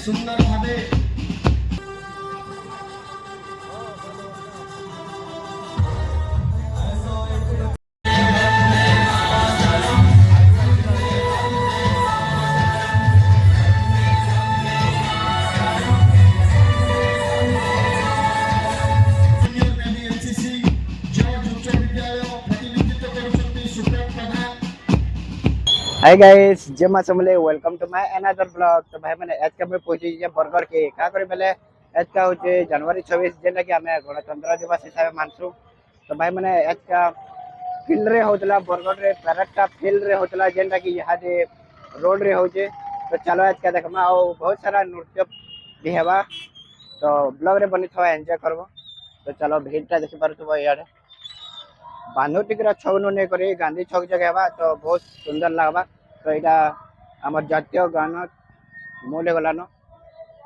সুন্দর ভাবে हाय गाइस जय मां समले welcome to my another blog. तो भाई मैंने आज का मैं पहुंची जे बरगढ़ के का करे बेले आज का होचे जनवरी 26 जेना कि हमें गणतंत्र दिवस हिसाब मानसु। तो भाई मैंने आज का फील्ड रे होतला बरगढ़ रे पैरेड का फील्ड रे होतला जेना कि यहां जे रोड रे होचे। तो चलो आज का देखमा और बहुत सारा नृत्य भी हेबा। तो ब्लॉग रे बनी थवा एंजॉय करबो। तो चलो भीड़टा देखि पारथबो यार बांधो टिकरा छक ने करे गांधी छक जगह हेबा। तो बहुत सुंदर लागबा। तो यहाँ आम जातीय गान मूल गलान।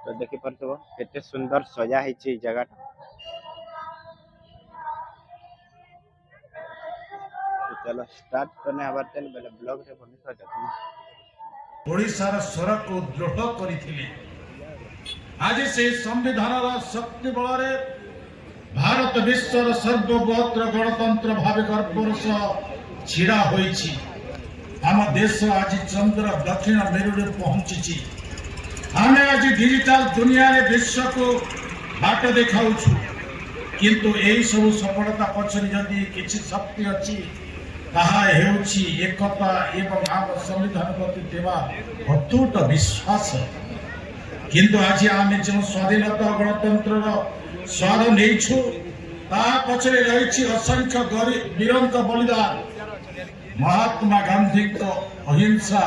तो देखी पार्थ केते सुंदर सजा है जगह। तो चलो स्टार्ट करने हबार तेल बेले ब्लॉग रे बनी था देखो ओडिशार स्वर को दृढ़ करिथिले। आज से संविधान शक्ति बल भारत विश्वर सर्वबृहत गणतंत्र भाव गर्वर सह छिड़ा होइछि। आम देश आज चंद्र दक्षिण मेरु पहुंची। आम आज डिजिटल दुनिया रे विश्व को बाट देखाऊछु। किंतु यही सब सफलता पछरे जदि किछि शक्ति अछि ताहा हेउछि एकता एवं आम संविधान प्रति देवा अटूट विश्वास। किंतु आज आम जो स्वाधीनता गणतंत्र स्वाद नेछु ता पछरे रहिछि असंख्य वीरंक बलिदान। महात्मा गांधी को अहिंसा,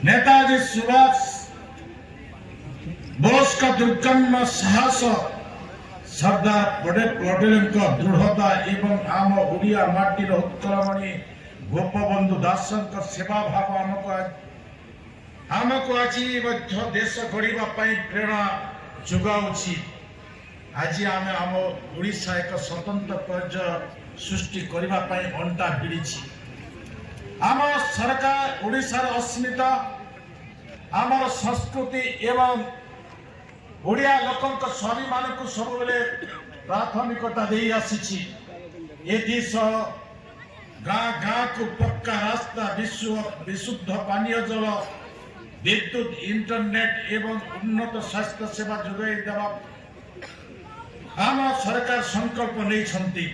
नेताजी सुभाष बोस का दुर्गम साहस, सरदार पटेल का दृढ़ता एवं आम ओडिया माटीर उत्कलमणि गोपबंधु दास सेवा भाव आमको आज देश गढ़ा प्रेरणा जोगाउछि। आज आम आम ओडिशा एक स्वतंत्र पर्याय सृष्टि करने अंटा भिड़ी। आम सरकार ओडिशार अस्मिता आमर संस्कृति एवं ओडिया लोकंक स्वाभिमान को सब बेले प्राथमिकता दे आसी। ए देश गाँ गाँ को पक्का रास्ता, विशुद्ध पानीय जल, विद्युत, इंटरनेट एवं उन्नत स्वास्थ्य सेवा जोगाई देवा आम सरकार संकल्प नहीं छंती।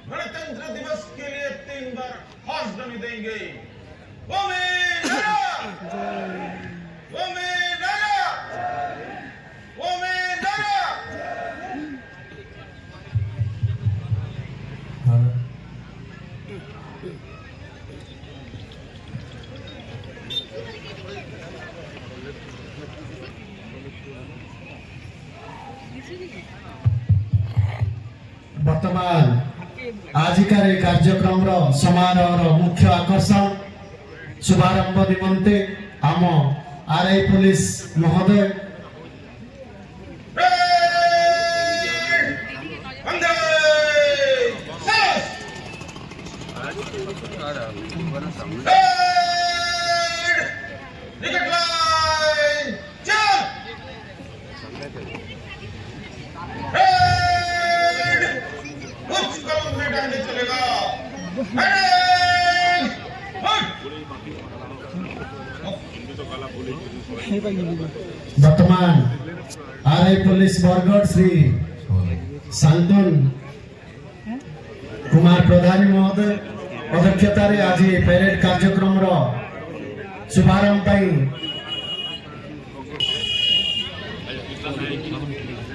गणतंत्र दिवस के लिए 3 बार हौस ध्वनि देंगे। वर्तमान आजिकार कार्यक्रम समारोह मुख्य आकर्षण शुभारंभ निमंते आम आरआई पुलिस महोदय वर्तमान आरआई पुलिस बरगढ़ श्री शांतन कुमार प्रधानी महोदय अध्यक्षतार आज पैरेड कार्यक्रम शुभारंभ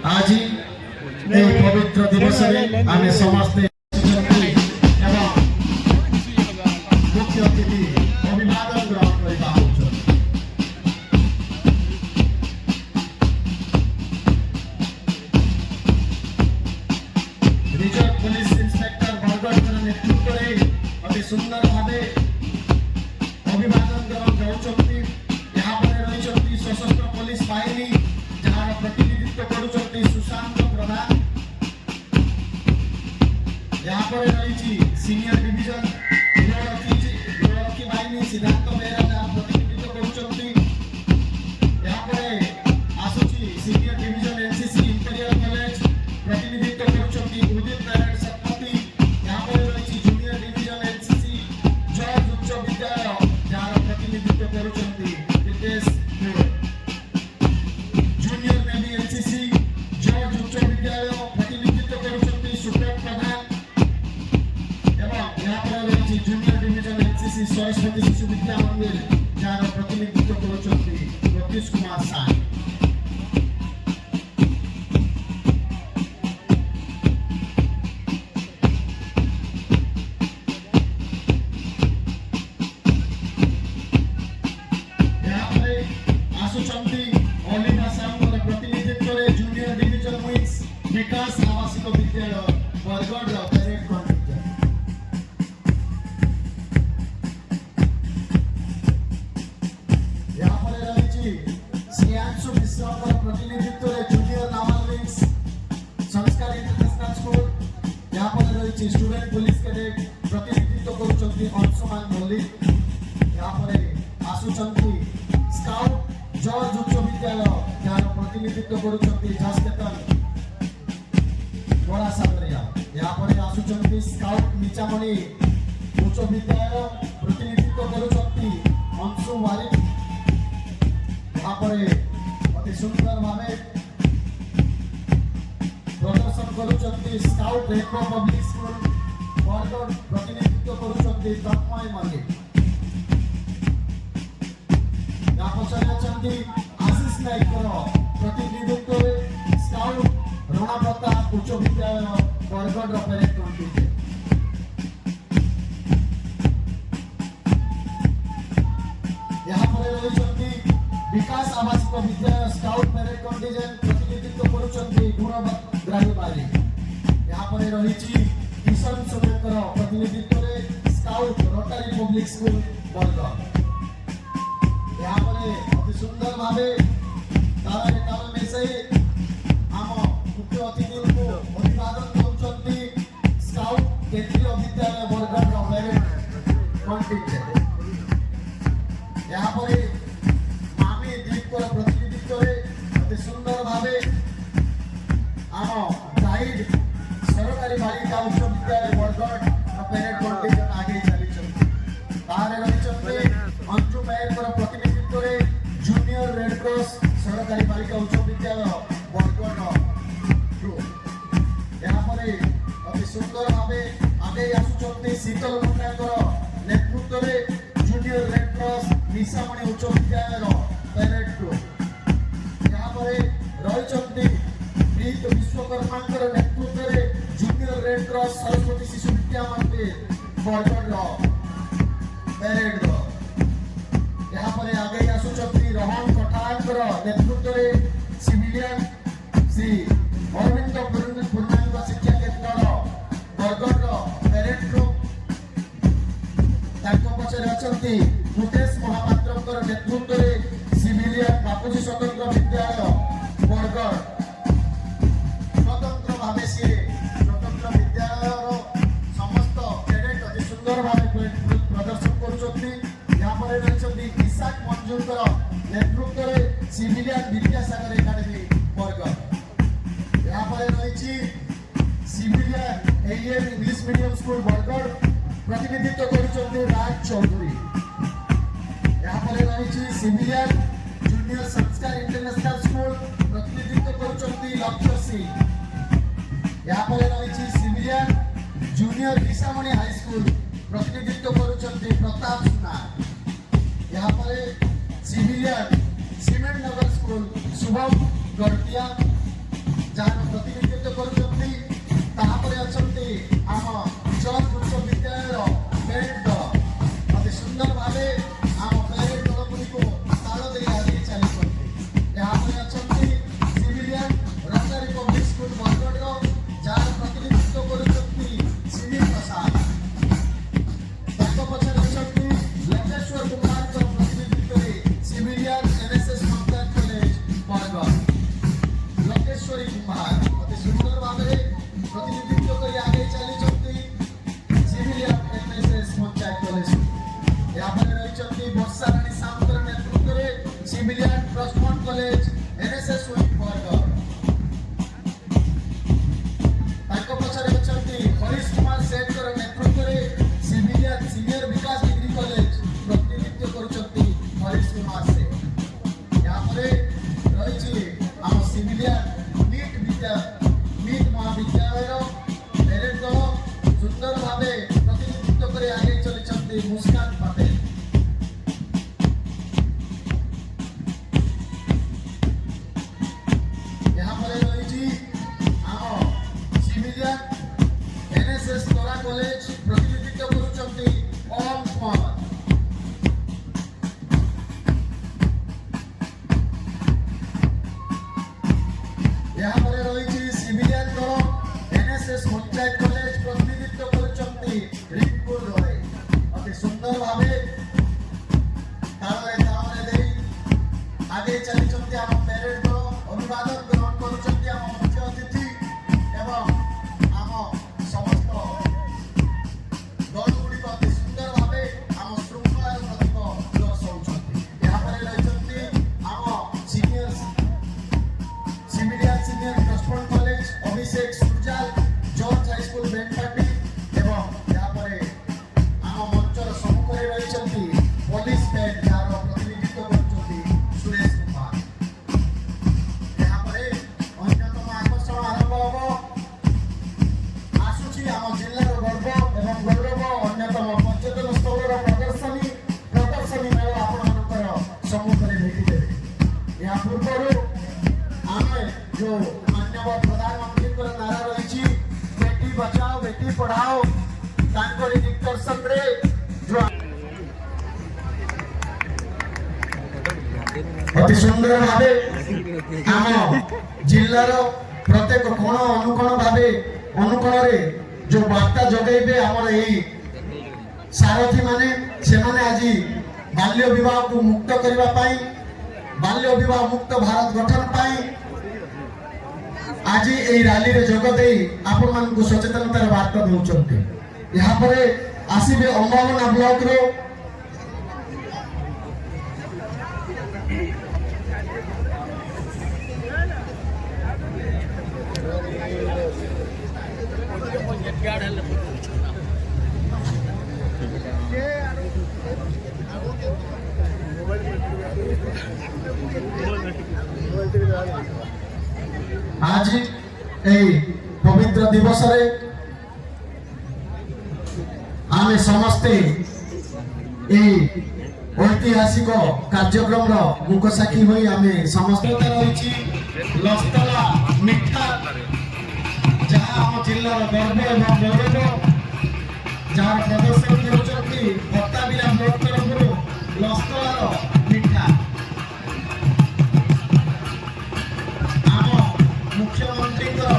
आज पवित्र दिवस आम समस्ते मुख्य अतिथि अभिवादन ग्रहण करवा रिजर्व पुलिस इंस्पेक्टर बरगढ़ नेतृत्व में अति सुंदर भाव अभिवादन ग्रहण कर यहाँ रही सशस्त्र पुलिस बाहिनी जार प्रतिनिधित्व कर सुशांत प्रधान। यहाँ पर रही सीनियर डिविजन विकास आवासिक विद्यालय बरगढ़ परेड कंटिजेंट यहाँ पर रही श्रेयांशु विश्वकर प्रतिनिधित्व जूनियर नावल विंग्स संस्कार इंटरनेशनल स्कूल यहाँ पर रही स्टूडेंट पुलिस कैडेट प्रतिनिधित्व करुचंती अंशुमान मल्लिक यहाँ पर आसुचंती स्काउट जॉर्ज उच्च विद्यालय जहाँ प्रतिनिधित्व करुचंती जसकेतन बड़ा सागरिया यहाँ पर आसुचंती स्काउट नीचामणि उच्च विद्यालय प्रतिनिधित्व करुचंती अंशु वारिक यहाँ पर अति सुंदर भावे प्रदर्शन करुचंती स्काउट रेडको पब्लिक स्कूल बरगढ़ प्रतिनिधित्व करुचंती तन्मय मल्लिक यहाँ पछरे अछंती आशीष नायकर प्रतिनिधित्व स्काउट रणा प्रताप उच्च विद्यालय बरगढ़ परेड कंटिजेंट यहाँ पर रही विकास आवासिक विद्यालय स्काउट परेड कंटिजेंट प्रतिनिधित्व करुचंती गुणग्राही बारी यहाँ पर रही किशन सोमेकर प्रतिनिधित्व scout rotary public school Bargarh यहाँ पर अति सुंदर भावे ताल मिसाई आम मुख्य अतिथि को अभिवादन करुचंती स्काउट केंद्रीय विद्यालय बरगढ़ परेड कंटिजेंट यहाँ पर मामी दीपकर प्रतिनिधित्व अति सुंदर भावे आम गाइड सरकारी बालिका उच्च विद्यालय बरगढ़ परेड कंटिजेंट आगे चली रही अंशु मेयर प्रतिनिधित्व जूनियर रेड क्रॉस सरकारी बालिका उच्च विद्यालय बरगढ़ यहाँ पर अति सुंदर भावे आगे आसुचंती शीतल मुंडाकर नेतृत्व जूनियर रेड क्रॉस निशामणि उच्च विद्यालय परेड यहाँ पर रही प्रीत विश्वकर्मा नेतृत्व junior red cross Saraswati Shishu Vidya मंदिर बरगढ़ परेड यहाँ पर आगे आसुचंती रोहन कठाकर नेतृत्व सिविलियन श्री अरविंद पूर्णांग शिक्षा केन्द्र बरगढ़ परेड पछरे अछंती मुकेश महापात्र नेतृत्व सिविलियन बापूजी स्वतंत्र विद्यालय बरगढ़ स्वतंत्र भावे सी स्वतंत्र विद्यालय समस्त कैडेट अति सुंदर भावे प्रदर्शन करुचंती यहाँ पर रही इसाक मंजूर नेतृत्व सिविलियन विद्यासागर एकाडेमी बरगढ़ यहाँ पर रही civilian am English medium school Bargarh प्रतिनिधित्व करुचंती राज चौधरी यहाँ पर रही सिविलियन जूनियर संस्कार इंटरनेशनल स्कूल प्रतिनिधित्व करुचंती लक्ष्य सिंह यहाँ पर रही सिविलियन जूनियर ईशामणि हाई स्कूल प्रतिनिधित्व करुचंती प्रताप सुना यहाँ पर सिविलियन सीमेंट नगर स्कूल शुभम गड़तिया जहाँ प्रतिनिधित्व करुचंती तापर अछंती आम जॉर्ज उच्च विद्यालय परेड दल अति सुंदर भावे आम परेड दल गुड़िक ताल दे आगे चली यहाँ पर अछंती सिविलियन रोटरी पब्लिक स्कूल बरगढ़ जहाँ प्रतिनिधित्व करुचंती श्री प्रसाद पछरे अछंती लकेश्वर कुमार प्रतिनिधित्व सिविलियन एनएसएस पंचायत कॉलेज बरगढ़ लकेश्वरी कुमार अति सुंदर भावे प्रतिनिधित्व कर आगे चली सिविलियन एनएसएस पंचायत कॉलेज यहाँ पर रही वर्षा रानी सामंतर नेतृत्व सिविलियन trust college NSS wing Bargarh पछरे अछंती हरीश कुमार सेठकर नेतृत्व सिविलियन सीनियर विकास डिग्री कॉलेज प्रतिनिधित्व करुचंती हरीश कुमार सेठ यहाँ पर रही आम सिविलियन नीट महाविद्यालय परेड दल सुंदर भावे प्रतिनिधित्व कर आगे चली मुस्कान पटेल यहाँ पर रही आम सिविलियन एनएसएस तोरा कॉलेज प्रतिनिधित्व करुचंती ओम कुमार यहाँ पर रही सिविलियन एनएसएस पंचायत कॉलेज प्रतिनिधित्व करछंती रिंकुल रॉय अति सुंदर भावे ताळे देई आगे चलिछंती हम पेरेड को अभिवादन ग्रहण करछंती हम मुख्य अतिथि एवं हम समस्त दलगुड़ी अति सुंदर भावे हम श्रृंखलार प्रतीक दर्शाउछंती यहाँ पर रहिछंती हम senior senior Christian college Abhishek Surjal George high school band party एवं यहाँ पर हम मंचर सम्मुखें रही पुलिस बैंड जार प्रतिनिधित्व करछंती सुरेश कुमार यहाँ पर अन्यतम आकर्षण आरंभ हम आसुची आम जिल्लार गर्व एवं गौरव अन्यतम पर्यटन स्थलर प्रदर्शनी मेल आपणकर सम्मुखें भेटिदेवे या पूर्व आमे जो माननीय प्रधानमंत्री नारा रही बेटी बचाओ बेटी पढ़ाओ तांकरी डिक्टेशन रे जो अति सुंदर भावे आम जिल्लार प्रत्येक कोण अनुकोण भावे अनुकोण रे जो वार्ता जगैबे हमर एही सारथी माने से माने आज बाल्य विवाह को मुक्त करबा पाई बाल्य विवाह मुक्त भारत गठन पाई आज এই র্যালিরে যোগ দেই আপন মানকু সচেতনতার বার্তা দউচন্তি ইহা পরে আসিবে অম্বাবনা ব্লক रो आज पवित्र दिवस रे आमे समस्ते ऐतिहासिक कार्यक्रम मुख साक्षी होई आमे समस्त रही लस्तला मिठा जहाँ आम जिल्लार गर्व एवं गौरव जार प्रदर्शन करुचंती भत्ताबिला ब्लॉक तरफ लस्तलार मिठा मुख्यमंत्री जो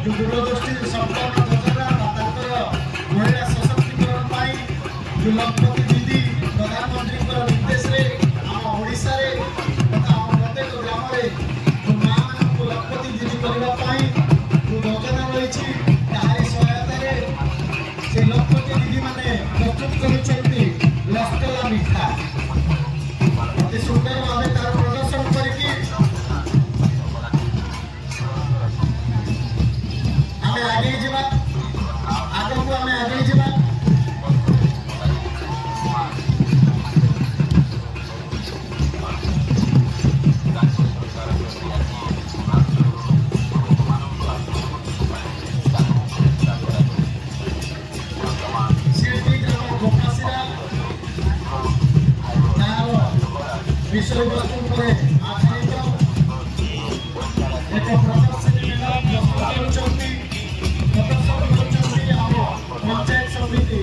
दूरदृष्टि संपन्न योजना महिला सशक्तिकरण पाई जो लखपति दीदी प्रधानमंत्री निर्देश रे आम ओडिशा रे तथा आम प्रत्येक ग्राम रे जो मां मानक लखपति दीदी करबा पाई जो योजना रही तारी सहायता रे से लखपति दीदी माने प्रस्तुत करिसेंती लस्तला मिठा अति सुंदर भावे तार प्रदर्शन करके आगे जीवा आगे को हमें आगे जीवा शिल्पी ग्राम गोपासिरा विषय वस्तु पर आधारित एक प्रदर्शनी मेला प्रस्तुत पंचायत समिति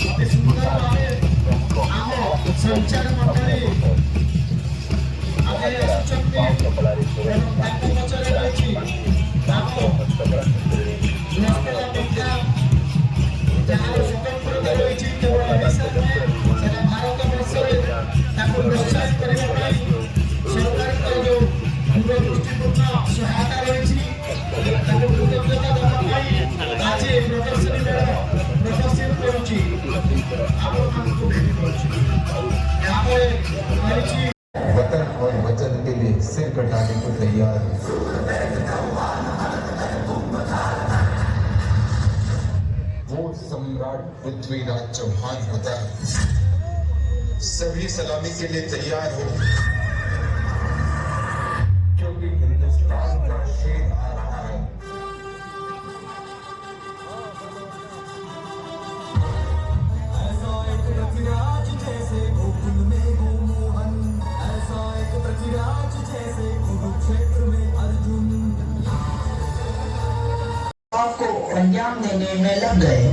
अति सुंदर भावे आम संचार मंडली आगे आसुचंती एवं तांको पछरे रही लस्तला मिठा जहाँ स्वतंत्रता रही केवल ओडिशा सेना भारत वर्ष प्रोत्साहित करने सरकार जो दूरदृष्टिपूर्ण सहायता रही कृतज्ञता देवा आज प्रदर्शनी प्रदर्शित करुच्ची वतन और वचन के लिए सिर कटाने को तैयार है। वो सम्राट पृथ्वीराज चौहान होता है। सभी सलामी के लिए तैयार हो क्योंकि हिंदुस्तान का शेर आ रहा है। ऐसा एक पृथ्वीराज जैसे गोकुल में गोमोहन, ऐसा एक पृथ्वीराज जैसे कुरुक्षेत्र में अर्जुन आपको अंजाम देने में लग गए।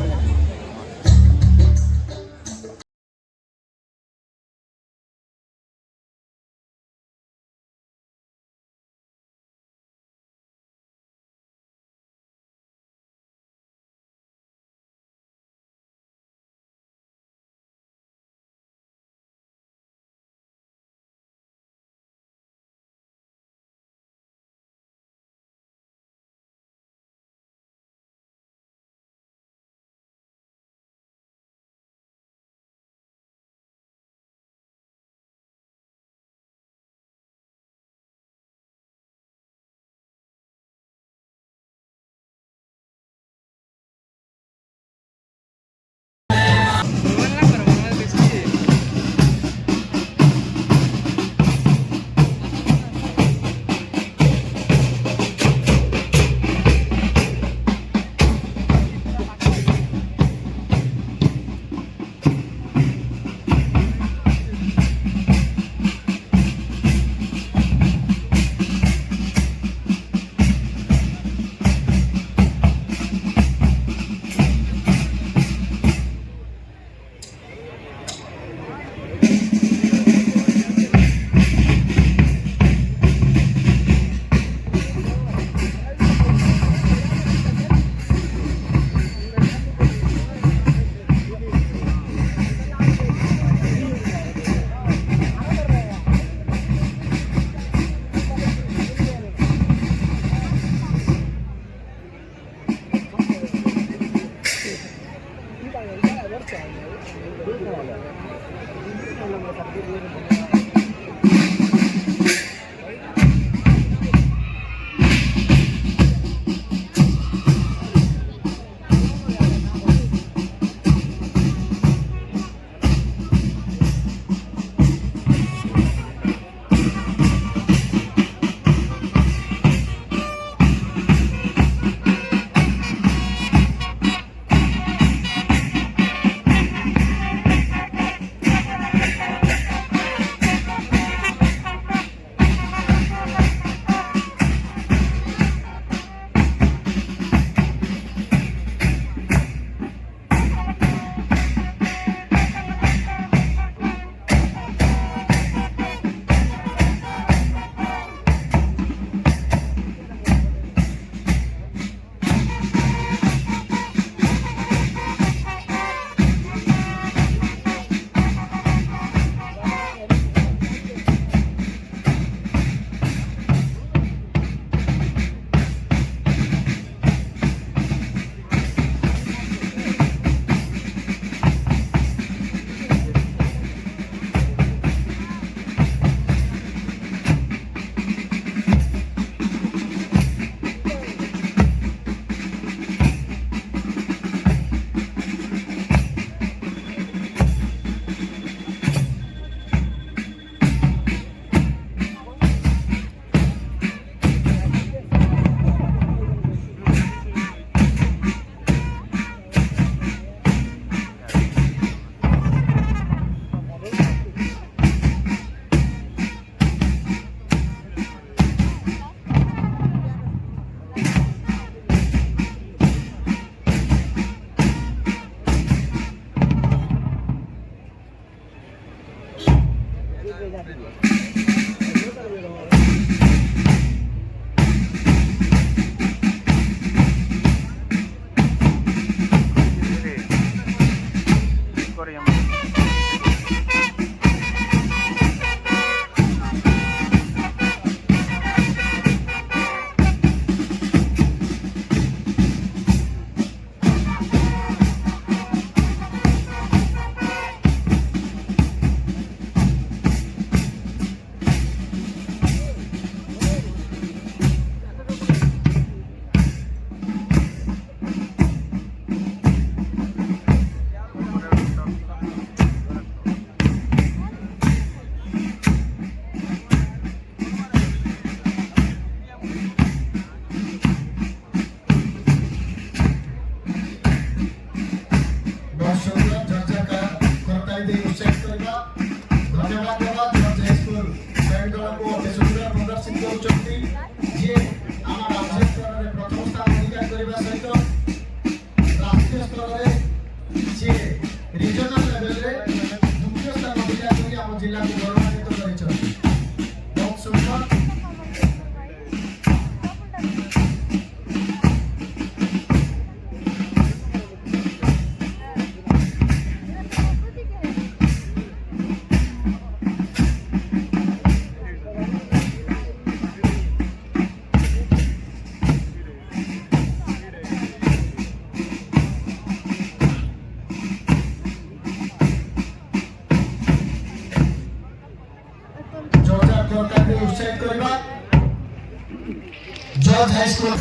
जॉर्ज हाई स्कूल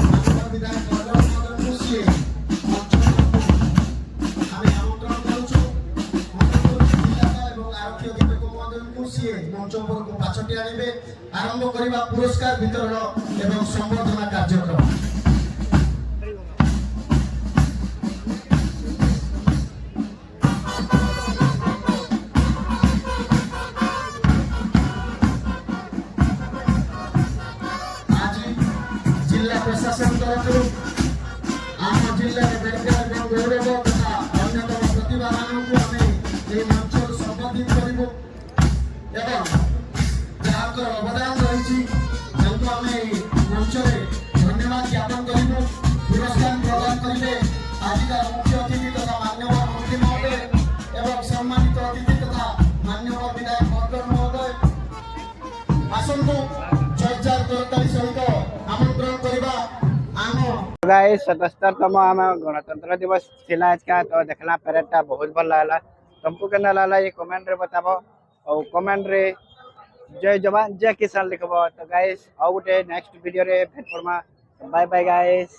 विधायक मदन खुशी আমি আমন্ত্রণ করুଛୁ জিল্লাপাল এবং আরক্ষী অধীক্ষক মদন খুশি মঞ্চ উপরକୁ পাছটি আনিবে আরম্ভ କରିବା পুরস্কার বিতরণ এবং সম্বর্ধনা কার্যক্রম प्रशासन तरफ आम जिले में बेकार एवं गौरव तथा अन्यतम प्रतिभा मानक आम ये मंच संबोधित करूँ एवं जहाँ अवदान रही आम मंच धन्यवाद ज्ञापन करूँ पुरस्कार प्रदान करेंगे आजिका मुख्य अतिथि तथा मान्यवर मंत्री महोदय एवं सम्मानित अतिथि तथा मान्यवर विधायक बर्गर महोदय आसतु चर्चार तरकारी सहित आमंत्रण करवा गाइस 77तम आम गणतंत्र दिवस थिला आज का तो देखला परेड टा बहुत भल लागला तुमको केना लागला ये कमेंट रे बताबो और कमेंट रे जय जवान जय किसान लिखबो। तो गाइस आउ गोटे नेक्स्ट वीडियो रे भेट परमा। Bye bye guys.